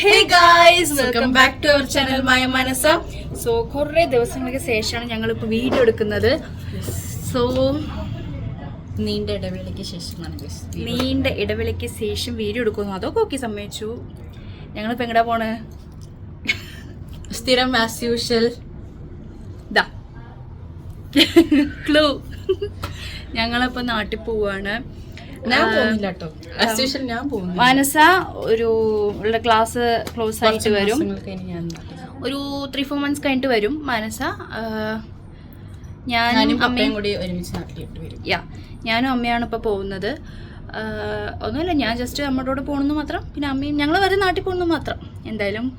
Hey guys, welcome back to our channel Maya Manasa. So കുറേ ദിവസങ്ങൾക്ക് ശേഷമാണ് ഞങ്ങളിപ്പോൾ വീഡിയോ എടുക്കുന്നത്. സോ നീണ്ട ഇടവേളയ്ക്ക് ശേഷം വീഡിയോ എടുക്കുന്നു. അതൊക്കെ ഓക്കെ, സമ്മതിച്ചു. ഞങ്ങളിപ്പോൾ എങ്ങടാ പോണ്? സ്ഥിരം ആസ് യൂഷ്വൽ ക്ലൂ. ഞങ്ങളിപ്പോൾ നാട്ടിൽ പോവാണ്. ഞാൻ പോകുന്നില്ല കേട്ടോ. ആസ് യൂഷ്വൽ ഞാൻ പോകുന്നു. മനസ ഉള്ള ക്ലാസ് ക്ലോസ് ആയിട്ട് വരും. ഒരു 3-4 months കഴിഞ്ഞിട്ട് വരും മനസ. ഞാനും അമ്മയും കൂടി ഒരുമിച്ച് നാട്ടിലിട്ട് വരും. ഞാനും അമ്മയാണ് ഇപ്പോൾ പോകുന്നത്. ഒന്നുമില്ല, ഞാൻ ജസ്റ്റ് അമ്മയുടെ കൂടെ പോകണമെന്ന് മാത്രം. പിന്നെ അമ്മയും ഞങ്ങൾ വരെ നാട്ടിൽ പോകുന്നു മാത്രം. എന്തായാലും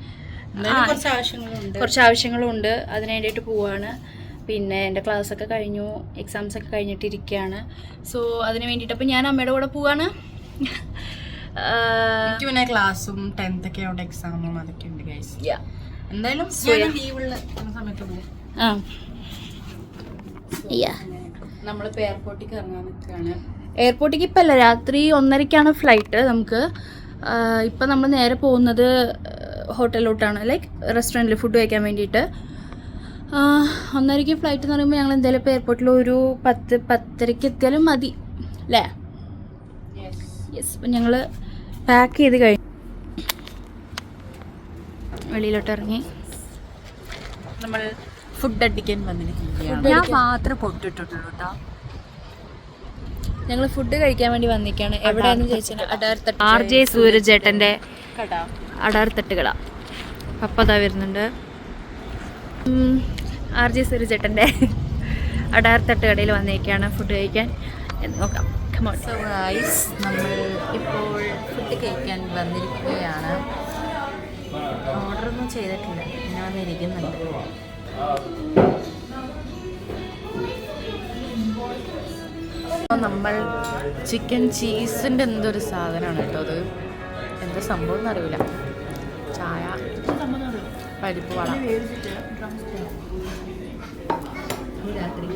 കുറച്ച് ആവശ്യങ്ങളുണ്ട്, അതിന് വേണ്ടിയിട്ട് പോവാണ്. പിന്നെ എൻ്റെ ക്ലാസ്സൊക്കെ കഴിഞ്ഞു, എക്സാംസൊക്കെ കഴിഞ്ഞിട്ടിരിക്കുകയാണ്. സോ അതിന് വേണ്ടിയിട്ട് അപ്പം ഞാൻ അമ്മയുടെ കൂടെ പോവാണ്. പിന്നെ ക്ലാസ്സും 10th ഒക്കെ അവിടെ എക്സാമും അതൊക്കെ ഉണ്ട് ഗൈസ്. എന്തായാലും ലീവുള്ള സമയത്ത് പോകും. നമ്മളിപ്പോൾ എയർപോർട്ടിലേക്ക് ഇറങ്ങാൻ നിൽക്കുകയാണ്. എയർപോർട്ടിലേക്ക് ഇപ്പം അല്ല, രാത്രി 1:30ക്കാണ് ഫ്ലൈറ്റ്. നമുക്ക് ഇപ്പം നമ്മൾ നേരെ പോകുന്നത് ഹോട്ടലിലോട്ടാണ്, ലൈക്ക് റെസ്റ്റോറൻറ്റിൽ ഫുഡ് കഴിക്കാൻ വേണ്ടിയിട്ട്. 1:30ക്ക് ഫ്ലൈറ്റ് എന്ന് പറയുമ്പോൾ ഞങ്ങൾ എന്തായാലും ഇപ്പോൾ എയർപോർട്ടിൽ ഒരു 10-10:30 എത്തിയാലും മതി അല്ലേ? യെസ്. അപ്പം ഞങ്ങൾ പാക്ക് ചെയ്ത് കഴിഞ്ഞു, വെളിയിലോട്ട് ഇറങ്ങി. നമ്മൾ ഫുഡ് അടിക്കാൻ വന്നിരിക്കുകയാണ്. ഞാൻ മാത്രമേ പൊട്ടിട്ടുള്ളൂ കേട്ടോ. ഞങ്ങൾ ഫുഡ് കഴിക്കാൻ വേണ്ടി വന്നിരിക്കുകയാണ്. എവിടെയാണെന്ന് ചോദിച്ചാൽ അടാർത്തട്ട്, RJ സൂരജേട്ടൻ്റെ അടാർത്തട്ട് കട. പപ്പതാ വരുന്നുണ്ട്. RJ സൂരജേട്ടൻ്റെ അടാർത്തട്ട് കടയിൽ വന്നിരിക്കുകയാണ് ഫുഡ് കഴിക്കാൻ. നോക്കാം. സോ ഗൈസ്, നമ്മൾ ഇപ്പോൾ ഫുഡ് കഴിക്കാൻ വന്നിരിക്കുകയാണ്. ഓർഡറൊന്നും ചെയ്തിട്ടില്ല, ഞാൻ വന്നിരിക്കുന്നുണ്ട്. നമ്മൾ ചിക്കൻ ചീസിൻ്റെ എന്തൊരു സാധനമാണ് കേട്ടോ അത്. എന്താ സംഭവം എന്നറിയില്ല. ചായ, പരിപ്പ് വട. രാത്രി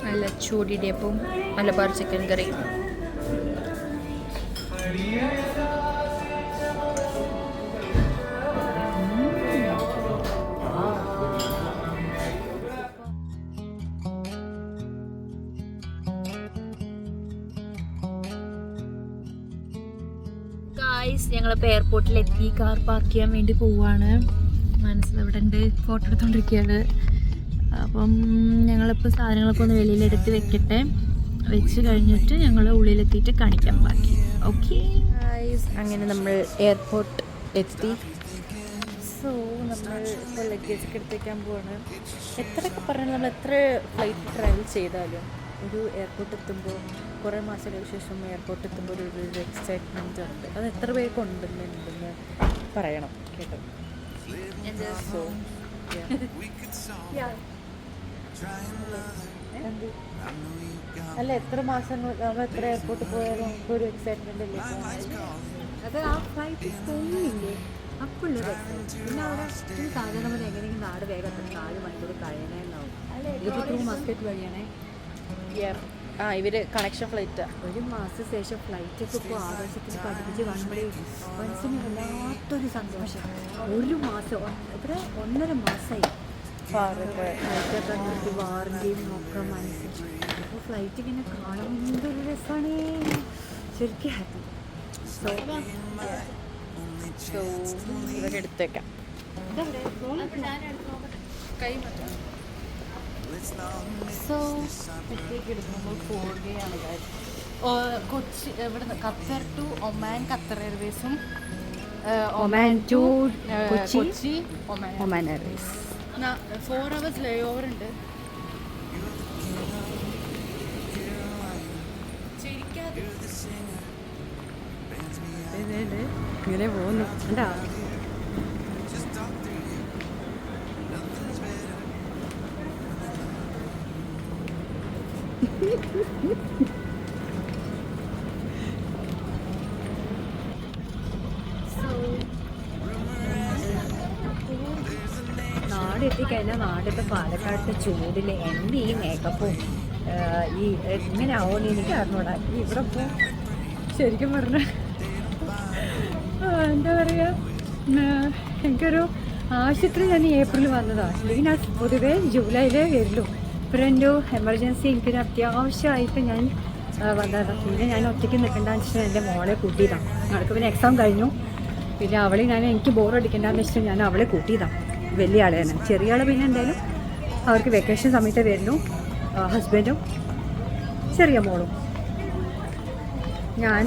നല്ല ചൂടിടിയപ്പവും മലബാർ ചിക്കൻ കറി. ഞങ്ങളിപ്പോൾ എയർപോർട്ടിലെത്തി, കാർ പാർക്ക് ചെയ്യാൻ വേണ്ടി പോവാണ്. മനസ്സിലവിടെ ഉണ്ട്, ഫോട്ടോ എടുത്തോണ്ടിരിക്കുകയാണ്. അപ്പം ഞങ്ങളിപ്പോൾ സാധനങ്ങളൊക്കെ ഒന്ന് വെളിയിലെടുത്ത് വെക്കട്ടെ. വെച്ച് കഴിഞ്ഞിട്ട് ഞങ്ങൾ ഉള്ളിലെത്തിയിട്ട് കാണിക്കാം ബാക്കി. ഓക്കെ. അങ്ങനെ നമ്മൾ എയർപോർട്ട് എത്തി. സോ നമ്മൾ ഇപ്പോൾ ലഗേജൊക്കെ എടുത്ത് വയ്ക്കാൻ പോവാണ്. എത്രയൊക്കെ പറഞ്ഞാൽ നമ്മൾ എത്ര ഫ്ലൈറ്റ് ട്രാവൽ ചെയ്താലും ഒരു എയർപോർട്ട് എത്തുമ്പോൾ, കുറേ മാസങ്ങൾക്ക് ശേഷം എയർപോർട്ട് എത്തുമ്പോൾ ഒരു എക്സൈറ്റ്മെൻറ്റ് ഉണ്ട്. അത് എത്ര പേർക്ക് ഉണ്ടെന്ന് പറയണം കേട്ടോ. സോ അല്ല, എത്ര മാസങ്ങൾ നമ്മൾ എത്ര എയർപോർട്ടിൽ പോയാലും നമുക്കൊരു എക്സൈറ്റ്മെൻ്റ് അല്ലേ? അത് ആ ഫ്ലൈറ്റ് പോകുന്നില്ലേ അപ്പോഴുള്ള രസം. പിന്നെ അവിടെ സാധാരണ പോലെ എങ്ങനെയെങ്കിലും നാട് വേഗം 4 മണിക്കൂർ കഴിയണേന്നാവും. ഇതിപ്പോൾ മസ്കറ്റ് വഴിയാണേ. ഇവര് കണക്ഷൻ ഫ്ലൈറ്റ്. ഒരു മാസം ശേഷം ഫ്ലൈറ്റൊക്കെ ഇപ്പോൾ ആവേശത്തിന് പഠിപ്പിച്ച് കാണുമ്പോഴേ മനസ്സിന് വല്ലാത്തൊരു സന്തോഷം. ഒരു മാസം എത്ര 1.5 മാസമായി ഫ്ലൈറ്റൊക്കെ നിർത്തി വാറൻറ്റിയും ഒക്കെ മനസ്സിൽ. അപ്പോൾ ഫ്ലൈറ്റ് ഇങ്ങനെ കാണുമ്പോൾ എന്തൊരു രസമാണ്, ശരിക്കും ഹാപ്പി. സോ ഇതൊക്കെ എടുത്തേക്കാം. സോ എടുക്കുമ്പോൾ പോവുകയാണ്. കൊച്ചി ഇവിടുന്ന് ഖത്തർ ടു ഒമാൻ, ഖത്തർ എയർവേസും Oman to Kochi Oman airways. 4 hours layover ഉണ്ട്. ഇങ്ങനെ പോകുന്നു എന്താ. നാട് എത്തിക്കഴിഞ്ഞാൽ നാട്ടിലത്തെ പാലക്കാടത്തെ ചൂടിൽ എൻ്റെ ഈ മേക്കപ്പും ഈ എങ്ങനെ ആവുമെന്ന് എനിക്ക് അറിഞ്ഞൂടാ. ഇവിടെ ഇപ്പോൾ ശരിക്കും പറഞ്ഞാൽ എന്താ പറയുക, എനിക്കൊരു ആശുപത്രി ഞാൻ ഏപ്രിൽ വന്നതാണ്. അല്ലെങ്കിൽ ഞാൻ പൊതുവേ ജൂലൈയിലേ വരുള്ളൂ. ഇപ്പോൾ എൻ്റെ എമർജൻസി എനിക്കൊരു അത്യാവശ്യമായിട്ട് ഞാൻ വന്നതാണ്. പിന്നെ ഞാൻ ഒറ്റയ്ക്ക് നിൽക്കേണ്ടതെന്ന് വെച്ചാൽ എൻ്റെ മോളെ കൂട്ടിയതാണ്. ഞങ്ങൾക്ക് പിന്നെ എക്സാം കഴിഞ്ഞു. പിന്നെ അവളെ എനിക്ക് ബോറടിക്കേണ്ടതെന്ന് വെച്ചാൽ ഞാൻ അവളെ കൂട്ടിയതാണ്. വലിയ ആളെ തന്നെ. ചെറിയ ആൾ പിന്നെ എന്തായാലും അവർക്ക് വെക്കേഷൻ സമയത്ത് വരുന്നു. ഹസ്ബൻഡും ചെറിയ മോളും. ഞാൻ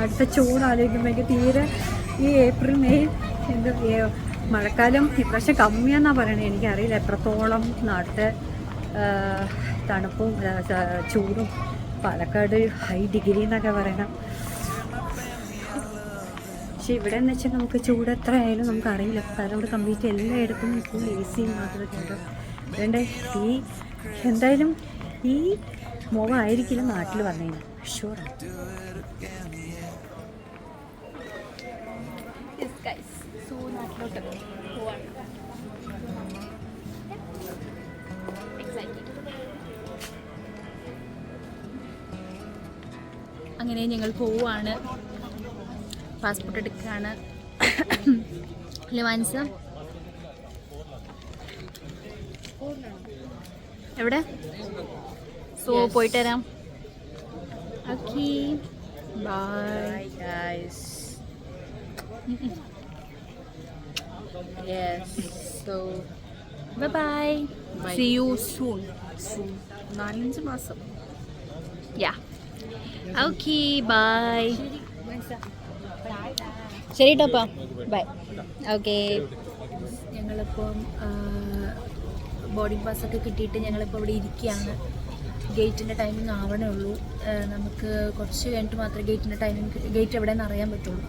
അടുത്ത ചൂട് ആലോചിക്കുമ്പോൾ എനിക്ക് തീരെ ഈ ഏപ്രിൽ മെയ് എന്താ മഴക്കാലം ഇപ്രാവശ്യം കമ്മിയാണെന്നാണ് പറയണത്. എനിക്കറിയില്ല എത്രത്തോളം നാട്ടിലെ തണുപ്പും ചൂടും. പാലക്കാട് ഹൈ ഡിഗ്രി എന്നൊക്കെ പറയണം. പക്ഷെ ഇവിടെ എന്ന് വെച്ചാൽ നമുക്ക് ചൂട് എത്ര ആയാലും നമുക്കറിയില്ല. കാരണം ഇവിടെ കംപ്ലീറ്റ് എല്ലായിടത്തും ഫുൾ എ സി മാത്രമേ കേട്ടോ. അതുകൊണ്ട് എന്തായാലും ഈ മുഖമായിരിക്കില്ല നാട്ടിൽ വന്നതിന് ഷുവറാണ്. നാട്ടിലോട്ട് പോവാണ്. അങ്ങനെ ഞങ്ങൾ പോവാണ്. പാസ്പോർട്ട് എടുക്കുകയാണ്. ലുവാൻസ എവിടെ? സോ പോയിട്ട് വരാം. Okay bye guys. Yes so bye bye. See you soon. 4-5 മാസം. Yeah okay bye. ശരി ടോപ്പാ ബൈ. ഓക്കെ ഞങ്ങളിപ്പം ബോർഡിംഗ് പാസ്സൊക്കെ കിട്ടിയിട്ട് ഞങ്ങളിപ്പോൾ ഇവിടെ ഇരിക്കുകയാണ്. ഗേറ്റിൻ്റെ ടൈമിംഗ് ആവണേ ഉള്ളൂ. നമുക്ക് കുറച്ച് കഴിഞ്ഞിട്ട് മാത്രമേ ഗേറ്റ് എവിടെയെന്ന് അറിയാൻ പറ്റുള്ളൂ.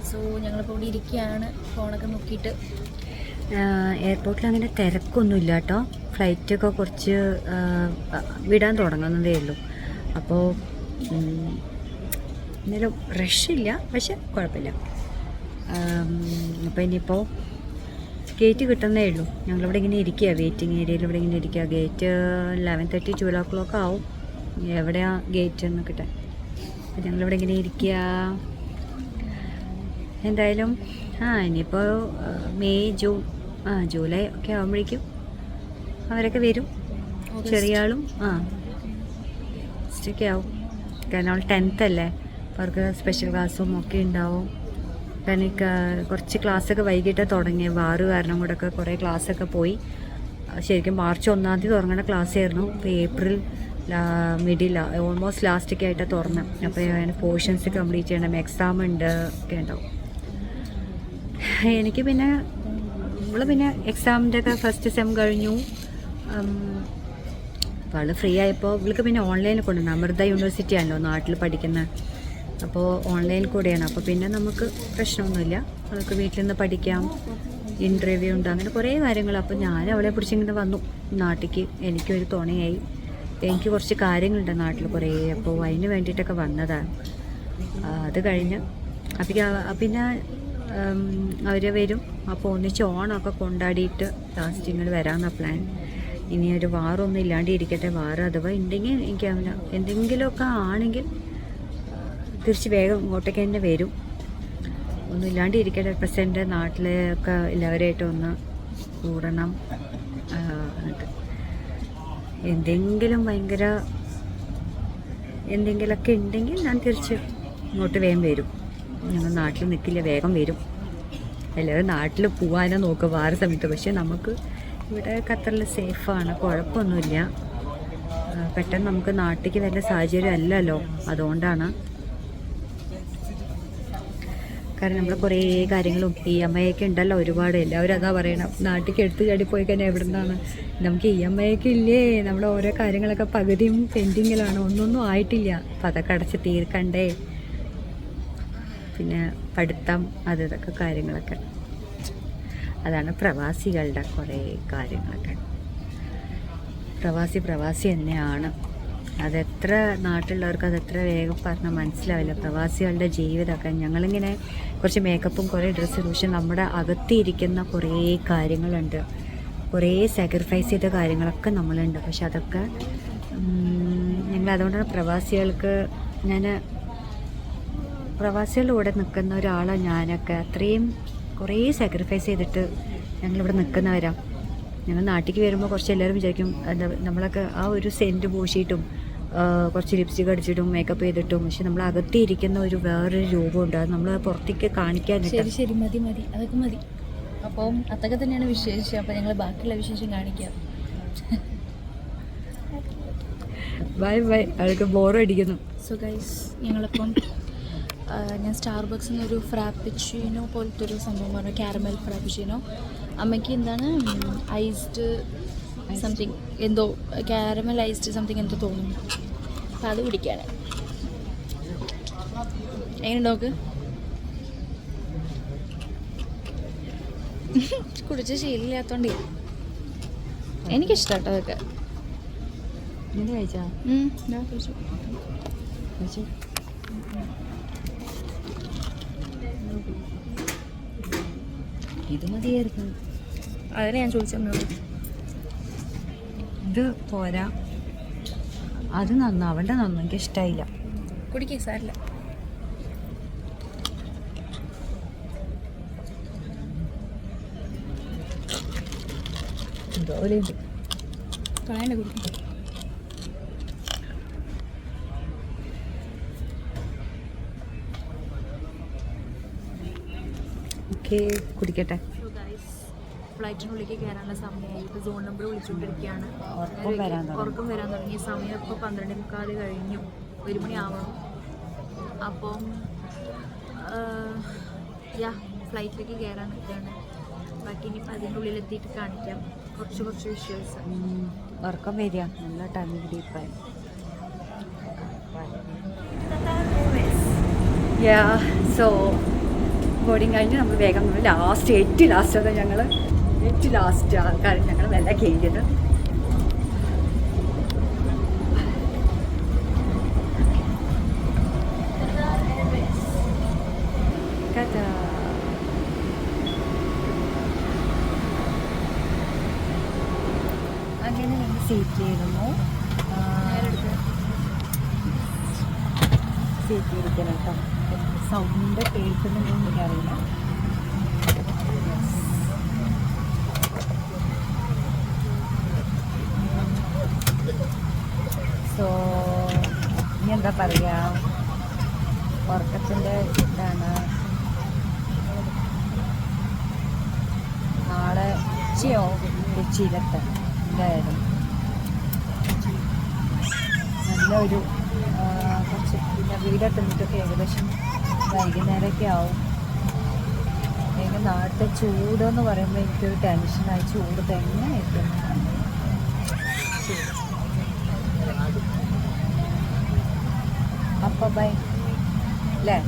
സോ ഞങ്ങളിപ്പോൾ ഇവിടെ ഇരിക്കുകയാണ് ഫോണൊക്കെ നോക്കിയിട്ട്. എയർപോർട്ടിൽ അങ്ങനെ തിരക്കൊന്നുമില്ല കേട്ടോ. ഫ്ലൈറ്റൊക്കെ കുറച്ച് വിടാൻ തുടങ്ങുന്നതേ ഉള്ളൂ. അപ്പോൾ എന്നാലും റഷില്ല, പക്ഷെ കുഴപ്പമില്ല. അപ്പോൾ ഇനിയിപ്പോൾ ഗേറ്റ് കിട്ടുന്നേ ഉള്ളൂ. ഞങ്ങളിവിടെ ഇങ്ങനെ ഇരിക്കുക, വെയിറ്റിംഗ് ഏരിയയിൽ ഇവിടെ ഇങ്ങനെ ഇരിക്കുക. ഗേറ്റ് 11:30 12 o'clock ആവും. എവിടെയാണ് ഗേറ്റ് എന്ന് കിട്ടാൻ. അപ്പോൾ ഞങ്ങളിവിടെ ഇങ്ങനെ ഇരിക്കുക. എന്തായാലും ഇനിയിപ്പോൾ മെയ് ജൂൺ ജൂലൈ ഒക്കെ ആകുമ്പോഴേക്കും അവരൊക്കെ വരും. ചെറിയ ആളും ഒക്കെ ആവും. കാരണം അവൾ 10th അല്ലേ, അവർക്ക് സ്പെഷ്യൽ ക്ലാസ്സും ഒക്കെ ഉണ്ടാവും. കാരണം കുറച്ച് ക്ലാസ്സൊക്കെ വൈകിട്ട് തുടങ്ങി. വാറ് കാരണം കൂടെയൊക്കെ കുറേ ക്ലാസ്സൊക്കെ പോയി. ശരിക്കും മാർച്ച് 1-ാം തീയതി തുടങ്ങുന്ന ക്ലാസ് ആയിരുന്നു. ഇപ്പോൾ ഏപ്രിൽ മിഡിൽ ഓൾമോസ്റ്റ് ലാസ്റ്റൊക്കെ ആയിട്ട് തുറന്ന്. അപ്പോൾ അതിന് പോർഷൻസ് കംപ്ലീറ്റ് ചെയ്യണം, എക്സാം ഉണ്ട് ഒക്കെ ഉണ്ടാവും. എനിക്ക് പിന്നെ പിന്നെ എക്സാമിൻ്റെ ഒക്കെ ഫസ്റ്റ് സെം കഴിഞ്ഞു. അപ്പോൾ അവൾ ഫ്രീ ആയപ്പോൾ ഇവൾക്ക് പിന്നെ ഓൺലൈനിൽ കൊണ്ടുവന്നു. അമൃത യൂണിവേഴ്സിറ്റി ആണല്ലോ നാട്ടിൽ പഠിക്കുന്നത്. അപ്പോൾ ഓൺലൈനിൽ കൂടെയാണ്. അപ്പോൾ പിന്നെ നമുക്ക് പ്രശ്നമൊന്നുമില്ല, നമുക്ക് വീട്ടിൽ നിന്ന് പഠിക്കാം. ഇൻ്റർവ്യൂ ഉണ്ട്, അങ്ങനെ കുറേ കാര്യങ്ങൾ. അപ്പോൾ ഞാൻ അവളെ പിടിച്ചിങ്ങനെ വന്നു നാട്ടിലേക്ക്. എനിക്കൊരു തുണയായി. എനിക്ക് കുറച്ച് കാര്യങ്ങളുണ്ട് നാട്ടിൽ കുറേ. അപ്പോൾ അതിന് വേണ്ടിയിട്ടൊക്കെ വന്നതാണ്. അത് കഴിഞ്ഞ് പിന്നെ അവർ വരും. അപ്പോൾ ഒന്നിച്ച് ഓണമൊക്കെ കൊണ്ടാടിയിട്ട് ലാസ്റ്റ് ഇങ്ങോട്ട് വരാമെന്നാണ് പ്ലാൻ. ഇനി ഒരു വാറൊന്നും ഇല്ലാണ്ട് ഇരിക്കട്ടെ. വാറ് അഥവാ ഉണ്ടെങ്കിൽ എനിക്ക് എന്തെങ്കിലുമൊക്കെ ആണെങ്കിൽ തിരിച്ച് വേഗം ഇങ്ങോട്ടേക്ക് തന്നെ വരും. ഒന്നും ഇല്ലാണ്ട് ഇരിക്കട്ടെ. പ്രസിഡൻ്റ് നാട്ടിലൊക്കെ എല്ലാവരായിട്ടും ഒന്ന് കൂടണം. എന്നിട്ട് എന്തെങ്കിലുമൊക്കെ ഉണ്ടെങ്കിൽ ഞാൻ തിരിച്ച് ഇങ്ങോട്ട് വേഗം വരും. ഞങ്ങൾ നാട്ടിൽ നിൽക്കില്ല, വേഗം വരും. എല്ലാവരും നാട്ടിൽ പോകാനോ നോക്കുക വാര സമയത്ത്. പക്ഷേ നമുക്ക് ഇവിടെ ഖത്തറിൽ സേഫാണ്, കുഴപ്പമൊന്നുമില്ല. പെട്ടെന്ന് നമുക്ക് നാട്ടിലേക്ക് വരുന്ന സാഹചര്യം അല്ലല്ലോ, അതുകൊണ്ടാണ്. കാരണം നമ്മൾ കുറേ കാര്യങ്ങളും EMI ഒക്കെ ഉണ്ടല്ലോ ഒരുപാട്. എല്ലാവരും അതാ പറയണം, നാട്ടിലേക്ക് എടുത്ത് ചാടി പോയി കഴിഞ്ഞാൽ എവിടെ നിന്നാണ് നമുക്ക് EMI ഒക്കെ ഇല്ലേ. നമ്മുടെ ഓരോ കാര്യങ്ങളൊക്കെ പകുതിയും പെൻഡിങ്ങിലാണ്, ഒന്നൊന്നും ആയിട്ടില്ല. അപ്പം അതൊക്കെ അടച്ച് തീർക്കണ്ടേ. പിന്നെ പഠിത്തം ഇതൊക്കെ കാര്യങ്ങളൊക്കെ. അതാണ് പ്രവാസികളുടെ കുറേ കാര്യങ്ങളൊക്കെ. പ്രവാസി തന്നെയാണ്. അതെത്ര നാട്ടിലുള്ളവർക്ക് അതെത്ര വേഗം പറഞ്ഞാൽ മനസ്സിലാവില്ല പ്രവാസികളുടെ ജീവിതമൊക്കെ. ഞങ്ങളിങ്ങനെ കുറച്ച് മേക്കപ്പും കുറേ ഡ്രസ്സ്, പക്ഷെ നമ്മുടെ അകത്തിരിക്കുന്ന കുറേ കാര്യങ്ങളുണ്ട്. കുറേ സാക്രിഫൈസ് ചെയ്ത കാര്യങ്ങളൊക്കെ നമ്മളുണ്ട്. പക്ഷെ അതൊക്കെ ഞങ്ങൾ അതുകൊണ്ടാണ് പ്രവാസികളുടെ കൂടെ നിൽക്കുന്ന ഒരാളാണ് ഞാനൊക്കെ. അത്രയും കുറേ സാക്രിഫൈസ് ചെയ്തിട്ട് ഞങ്ങളിവിടെ നിൽക്കുന്നവരാണ്. ഞങ്ങൾ നാട്ടിലേക്ക് വരുമ്പോൾ കുറച്ച് എല്ലാവരും വിചാരിക്കും എന്താ നമ്മളൊക്കെ ആ ഒരു സെൻറ്റ് പൂശിയിട്ടും കുറച്ച് ലിപ്സ്റ്റിക് അടിച്ചിട്ടും മേക്കപ്പ് ചെയ്തിട്ടും, പക്ഷെ നമ്മൾ അകത്തിരിക്കുന്ന ഒരു വേറൊരു രൂപമുണ്ട്. അത് നമ്മൾ പുറത്തേക്ക് കാണിക്കാനില്ല. ശരി മതി അതൊക്കെ മതി. അപ്പം അതൊക്കെ തന്നെയാണ് വിശേഷം. അപ്പം ഞങ്ങൾ ബാക്കിയുള്ള വിശേഷം കാണിക്കാം. ബൈ അവൾക്ക് ബോറടിക്കുന്നു. സോ ഗൈസ്, ഞങ്ങളിപ്പം ഞാൻ സ്റ്റാർബക്സിൽ നിന്നൊരു ഫ്രാപ്പിച്ചിനോ പോലത്തെ ഒരു സംഭവം പറഞ്ഞു, കാരമൽ ഫ്രാപ്പിച്ചിനോ. അമ്മയ്ക്ക് എന്താണ് ഐസ്ഡ് സംതിങ് എന്തോ, കാരമൽ ഐസ്ഡ് സംതിങ് എന്തോ തോന്നുന്നു. അപ്പം അത് കുടിക്കാണ്. എങ്ങനെ നോക്ക്, കുടിച്ച് ശീലമില്ലാത്തോണ്ടേ എനിക്കിഷ്ടം കേട്ടോ അതൊക്കെ. കഴിച്ചാ ഇത് മതിയായിരുന്നു. അതിനെ ഞാൻ ചോദിച്ചമ്മയോട്. ഇത് പോരാ, അത് നന്നു, അവളുടെ നന്നു, എനിക്ക് ഇഷ്ടമായില്ല. കുടിക്കേ സാരില്ല. കളയണ്ട, കുടിക്കും. ഓക്കെ, കുടിക്കട്ടെ. ഫ്ലൈറ്റിനുള്ളിലേക്ക് കയറാനുള്ള സമയമായി. ഇപ്പോൾ സോൺ നമ്പർ വിളിച്ചുകൊണ്ടിരിക്കുകയാണ്. ഉറക്കം വരാൻ തുടങ്ങിയ സമയം ഇപ്പോൾ 12:45 കഴിഞ്ഞു. 1 മണി ആവണം. അപ്പം ഫ്ലൈറ്റിലേക്ക് കയറാൻ നിൽക്കുകയാണ്. ബാക്കി ഇനിയിപ്പോൾ അതിൻ്റെ ഉള്ളിലെത്തിയിട്ട് കാണിക്കാം കുറച്ച് വിഷ്വൽസ്. ഉറക്കം വരിക, നല്ല ടൈം ഡീപ്പായി. സോ ബോർഡിങ് കഴിഞ്ഞ് നമ്മൾ വേഗം ഏറ്റവും ലാസ്റ്റ് ആൾക്കാരും ഞങ്ങൾ നല്ല കയറിയത്. അങ്ങനെ ഞങ്ങൾ സീറ്റിലിരുന്നു. സീറ്റിലിരിക്കണം കേട്ടോ. സൗണ്ട് കേൾക്കുന്നുണ്ടോ എനിക്കറിയില്ല. സോ ഇനി എന്താ പറയുക, ഉറക്കത്തിൻ്റെ ഇതാണ്. നാളെ ഉച്ചയോ കൊച്ചിയിലെത്ത എന്തായാലും നല്ലൊരു കുറച്ച് പിന്നെ വീടെത്തുന്നിട്ടൊക്കെ ഏകദേശം വൈകുന്നേരമൊക്കെ ആവും. എനിക്ക് നാട്ടിലെ ചൂടെന്ന് പറയുമ്പോൾ എനിക്കൊരു ടെൻഷനായി. ചൂട് തന്നെ എത്തുന്നു. അപ്പം ബൈ അല്ലേ.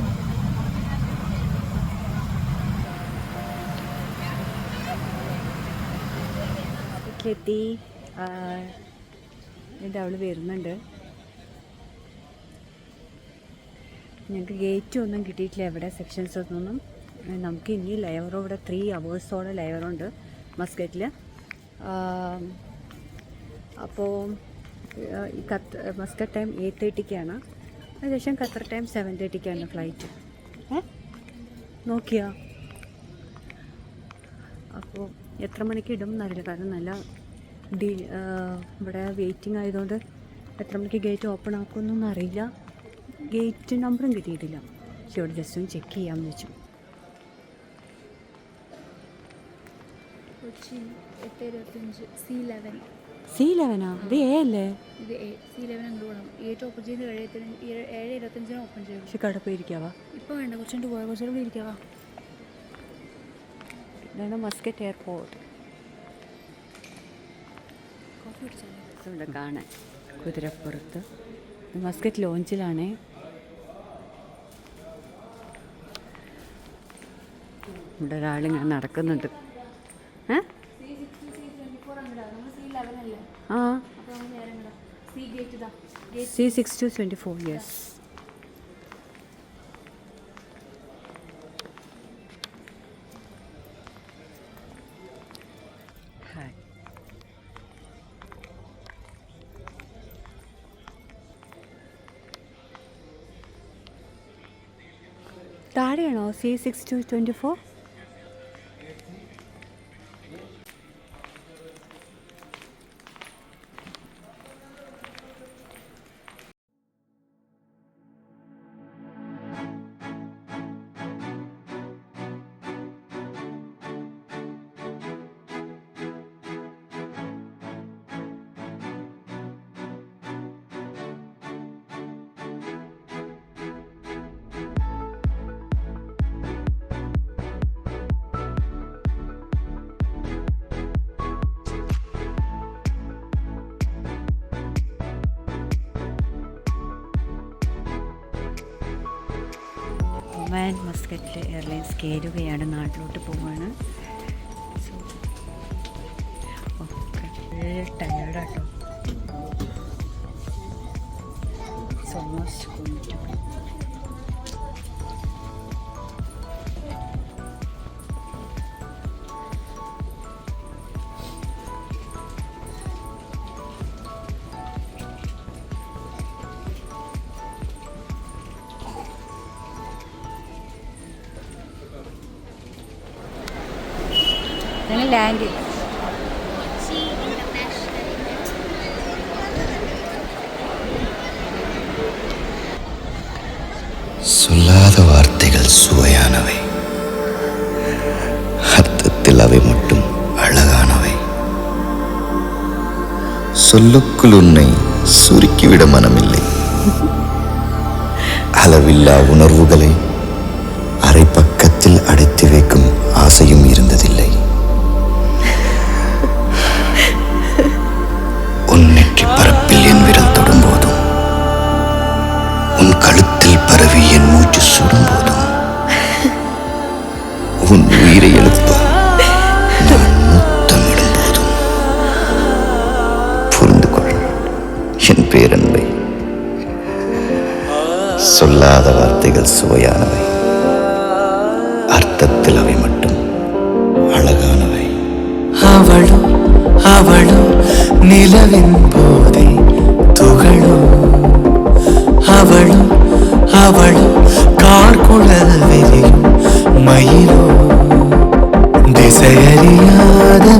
എത്തി. എൻ്റെ അവൾ വരുന്നുണ്ട്. ഞങ്ങൾക്ക് ഗേറ്റ് ഒന്നും കിട്ടിയിട്ടില്ല, എവിടെ സെക്ഷൻസ് ഒന്നും. നമുക്ക് ഇനി ലെയറോ ഇവിടെ 3 hours ലെയറുണ്ട് മസ്കറ്റിൽ. അപ്പോൾ ഈ മസ്കറ്റ് ടൈം 8:30 ഏകദേശം ഖത്തർ ടൈം 7:30 ഫ്ലൈറ്റ്. നോക്കിയാ അപ്പോൾ എത്ര മണിക്ക് ഇടും എന്നറിയില്ല, കാരണം നല്ല ഇവിടെ വെയിറ്റിംഗ് ആയതുകൊണ്ട് എത്ര മണിക്ക് ഗേറ്റ് ഓപ്പൺ ആക്കുമെന്നൊന്നും അറിയില്ല. ഗേറ്റ് നമ്പറും കിട്ടിയിട്ടില്ല. പക്ഷെ ഇവിടെ ജസ്റ്റ് ഒന്ന് ചെക്ക് ചെയ്യാമെന്ന് വെച്ചു. കൊച്ചി 8:25 C11. C11 ഇത് A അല്ലേ? ഇത് C11 അങ്ങോട്ട് പോകണം. 8 ഓപ്പൺ ചെയ്ത് 7:25 ഓപ്പൺ ചെയ്യും. പക്ഷെ കട പോയിരിക്കാവാ ഇപ്പോൾ വേണ്ട, കുറച്ചുകൊണ്ട് പോയാൽ കുറച്ചുകൂടെ ഇരിക്കാവാ. ഇതാണ് മസ്കറ്റ് എയർപോർട്ട്. കോഫി കുടിച്ചാൽ ഇവിടെ കാണാൻ കുതിരപ്പുറത്ത് മസ്കറ്റ് ലോഞ്ചിലാണേ. ഇവിടെ ഒരാളിങ്ങനെ നടക്കുന്നുണ്ട്. ആ C6224. യെസ്. ഹായ്. താഴെയാണോ C6224? ഒമാൻ മസ്കറ്റ് എയർലൈൻസ് കയറുകയാണ്, നാട്ടിലോട്ട് പോവാണ്. സോ ഒക്കെ ടയേർഡാട്ടോ. It's almost going to be. ഞങ്ങൾ ലാൻഡ് சொல்லாத வார்த்தைகள் சுவையானவை, அர்த்தத்தில் அவை மட்டும் அழகானவை. சொல்லுக்குள் உன்னை சுருக்கிவிட மனமில்லை. அளவில்லா உணர்வுகளை அரை பக்கத்தில் அடைத்து வைக்கும் ஆசையும் இருந்ததில்லை. உன் நெற்றி பரப்பில் என் விரல் தொடும்போதும், உன் கழுத்தில் பரவி என் மூச்சு சுடும்போதும், உன் உயிரை எழுப்ப நான் முத்தமிடும் போதும் புரிந்து கொள் என் பேரன்பை. சொல்லாத வார்த்தைகள் சுவையானவை, அர்த்தத்தில் அவை மட்டும் அழகானவை. അവളോ അവളോ നിലവിൻ പോതെ തുകളോ, അവളോ അവളോ കാർക്കുഴൽ വിരിയും മയിലോ, ദിശയറിയാതെ